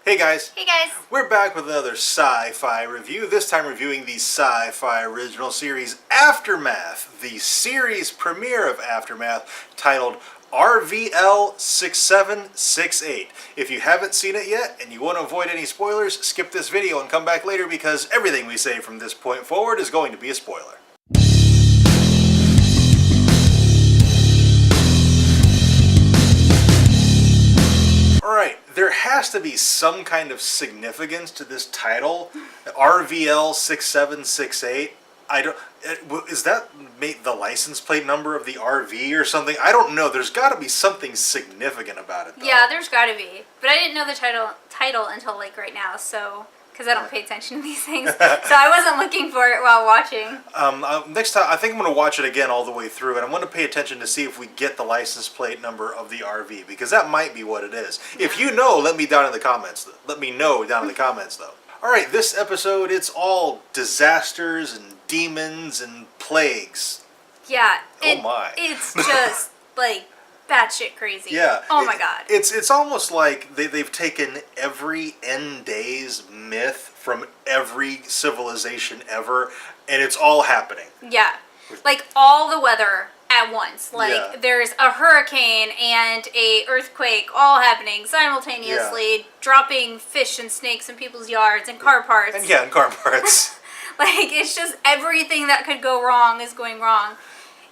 Hey guys. Hey guys. We're back with another sci-fi review, this time reviewing the sci-fi original series Aftermath, the series premiere of Aftermath, titled RVL 6768. If you haven't seen it yet and you want to avoid any spoilers, skip this video and come back later because everything we say from this point forward is going to be a spoiler. Alright, there has to be some kind of significance to this title, RVL 6768. Is that the license plate number of the RV or something? I don't know. There's got to be something significant about it, though. Yeah, there's got to be. But I didn't know the title until like right now, so because I don't pay attention to these things. So I wasn't looking for it while watching. Next time, I think I'm going to watch it again all the way through, and I'm going to pay attention to see if we get the license plate number of the RV, because that might be what it is. Yeah. If you know, let me down in the comments. Let me know down in the comments, though. All right, this episode, it's all disasters and demons and plagues. Yeah. Oh my. It's just like batshit crazy. Yeah. Oh my god. It's almost like they've taken every end days myth from every civilization ever, and it's all happening. Yeah. Like all the weather at once. Like there's a hurricane and a earthquake all happening simultaneously, dropping fish and snakes in people's yards and car parts. And car parts. Like it's just everything that could go wrong is going wrong.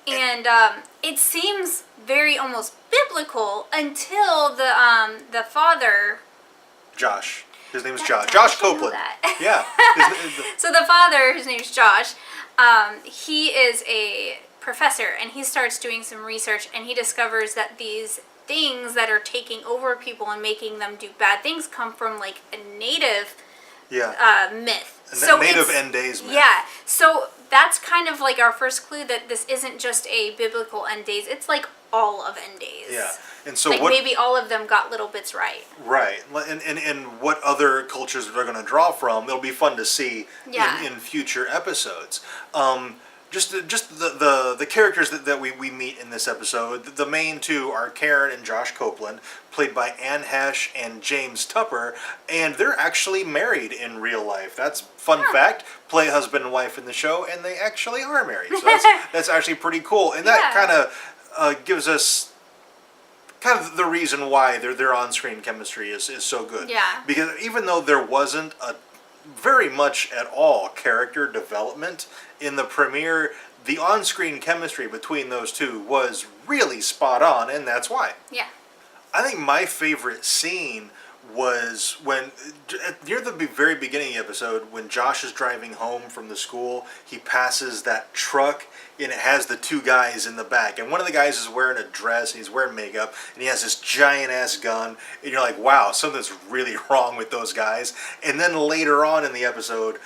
And it seems very almost biblical until the father, Josh. His name is Josh. Josh Copeland. Yeah. So the father, his name is Josh, he is a professor, and he starts doing some research, and he discovers that these things that are taking over people and making them do bad things come from like a native myth. So native end days myth. Yeah. So that's kind of like our first clue that this isn't just a biblical end days. It's like all of end days. Yeah. And so like maybe all of them got little bits right. Right. And what other cultures they're going to draw from, it'll be fun to see in future episodes. Just the characters that we meet in this episode, the main two are Karen and Josh Copeland, played by Anne Hesh and James Tupper, and they're actually married in real life. That's fun fact. Play husband and wife in the show, and they actually are married. So that's actually pretty cool. And that kind of gives us kind of the reason why their on-screen chemistry is so good. Yeah. Because even though there wasn't a very much at all character development in the premiere, the on-screen chemistry between those two was really spot on, and that's why. Yeah. I think my favorite scene was when, near the very beginning of the episode, when Josh is driving home from the school, he passes that truck, and it has the two guys in the back. And one of the guys is wearing a dress, and he's wearing makeup, and he has this giant-ass gun. And you're like, wow, something's really wrong with those guys. And then later on in the episode,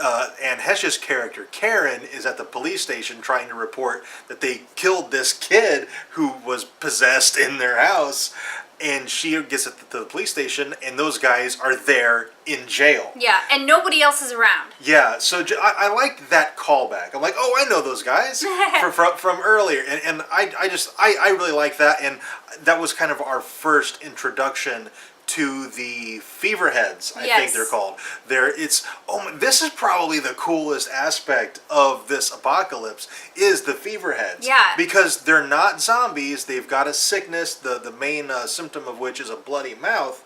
Anne Hesh's character, Karen, is at the police station trying to report that they killed this kid who was possessed in their house. And she gets to the police station, and those guys are there in jail. Yeah, and nobody else is around. Yeah, so I like that callback. I'm like, oh, I know those guys from earlier. And I really like that. And that was kind of our first introduction to the Feverheads, I think they're called. This is probably the coolest aspect of this apocalypse is the Feverheads. Yeah. Because they're not zombies. They've got a sickness, the main symptom of which is a bloody mouth.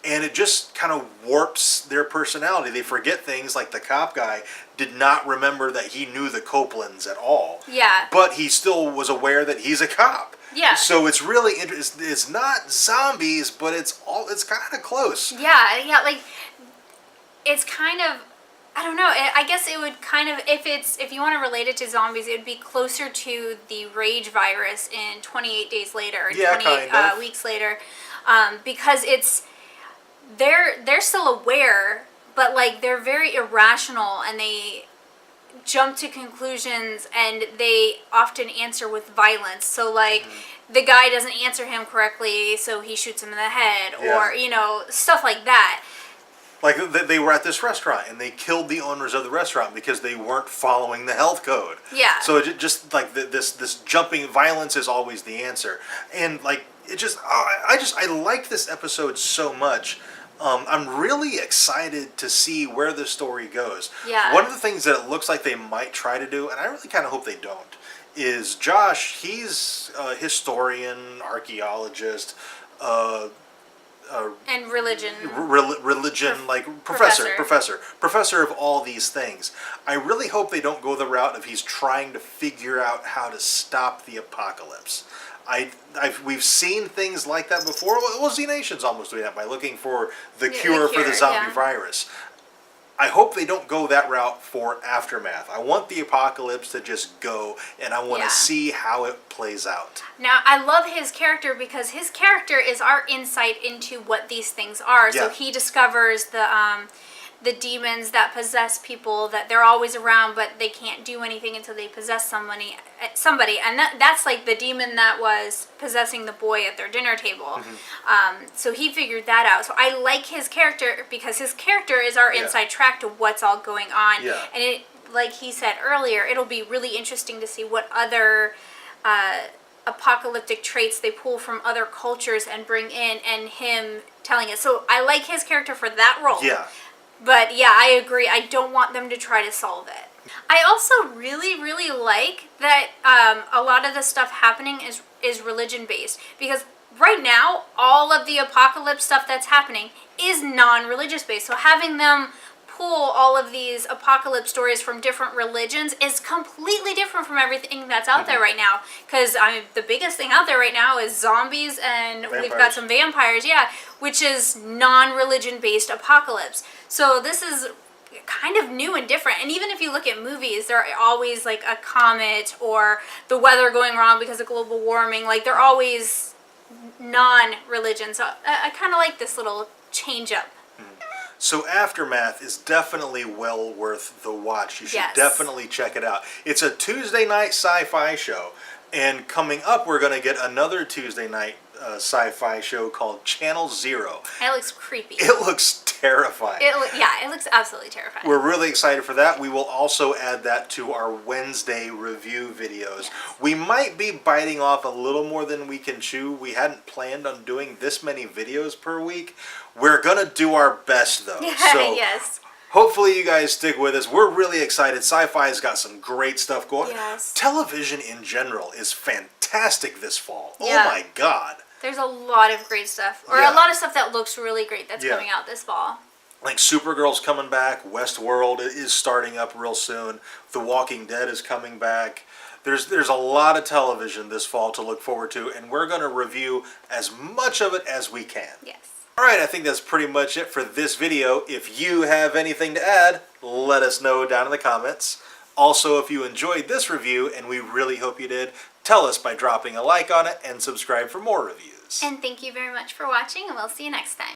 And it just kind of warps their personality. They forget things, like the cop guy did not remember that he knew the Copelands at all. Yeah. But he still was aware that he's a cop. Yeah. So it's really interesting. It's not zombies, but it's kind of close. Yeah, like it's kind of, I don't know. I guess it would kind of, if you want to relate it to zombies, it would be closer to the rage virus in 28 Days Later, or 28 weeks later, because they're still aware, but like they're very irrational, and they jump to conclusions, and they often answer with violence. So like the guy doesn't answer him correctly, so he shoots him in the head, or stuff like that. Like they were at this restaurant and they killed the owners of the restaurant because they weren't following the health code. Yeah. So it just like this jumping violence is always the answer, and like it just I like this episode so much I'm really excited to see where the story goes. Yeah. One of the things that it looks like they might try to do, and I really kind of hope they don't, is Josh. He's a historian, archaeologist, And religion. religion, like professor of all these things. I really hope they don't go the route of he's trying to figure out how to stop the apocalypse. We've seen things like that before. Well, Z Nation's almost doing that by looking for the cure for the zombie virus. I hope they don't go that route for Aftermath. I want the apocalypse to just go, and I want to see how it plays out. Now, I love his character because his character is our insight into what these things are. So he discovers the demons that possess people, that they're always around, but they can't do anything until they possess somebody. And that's like the demon that was possessing the boy at their dinner table. So he figured that out. So I like his character because his character is our inside track to what's all going on. And it, like he said earlier, it'll be really interesting to see what other apocalyptic traits they pull from other cultures and bring in, and him telling it. So I like his character for that role. But yeah, I agree. I don't want them to try to solve it. I also really, really like that a lot of the stuff happening is religion based, because right now all of the apocalypse stuff that's happening is non-religious based. So having them pull all of these apocalypse stories from different religions is completely different from everything that's out there right now. Because the biggest thing out there right now is zombies, and we've got some vampires, which is non-religion based apocalypse. So this is kind of new and different. And even if you look at movies, there are always like a comet or the weather going wrong because of global warming. Like they're always non-religion. So I kind of like this little change up. So Aftermath is definitely well worth the watch. You should definitely check it out. It's a Tuesday night sci-fi show. And coming up, we're going to get another Tuesday night sci-fi show called Channel Zero. It looks creepy. It looks terrifying. It looks absolutely terrifying. We're really excited for that. We will also add that to our Wednesday review videos. We might be biting off a little more than we can chew. We hadn't planned on doing this many videos per week. We're going to do our best, though. So hopefully you guys stick with us. We're really excited. Syfy's got some great stuff going. Television in general is fantastic this fall. Oh my God. There's a lot of great stuff. Or a lot of stuff that looks really great that's coming out this fall. Like Supergirl's coming back. Westworld is starting up real soon. The Walking Dead is coming back. There's a lot of television this fall to look forward to, and we're going to review as much of it as we can. Alright, I think that's pretty much it for this video. If you have anything to add, let us know down in the comments. Also, if you enjoyed this review, and we really hope you did, tell us by dropping a like on it and subscribe for more reviews. And thank you very much for watching, and we'll see you next time.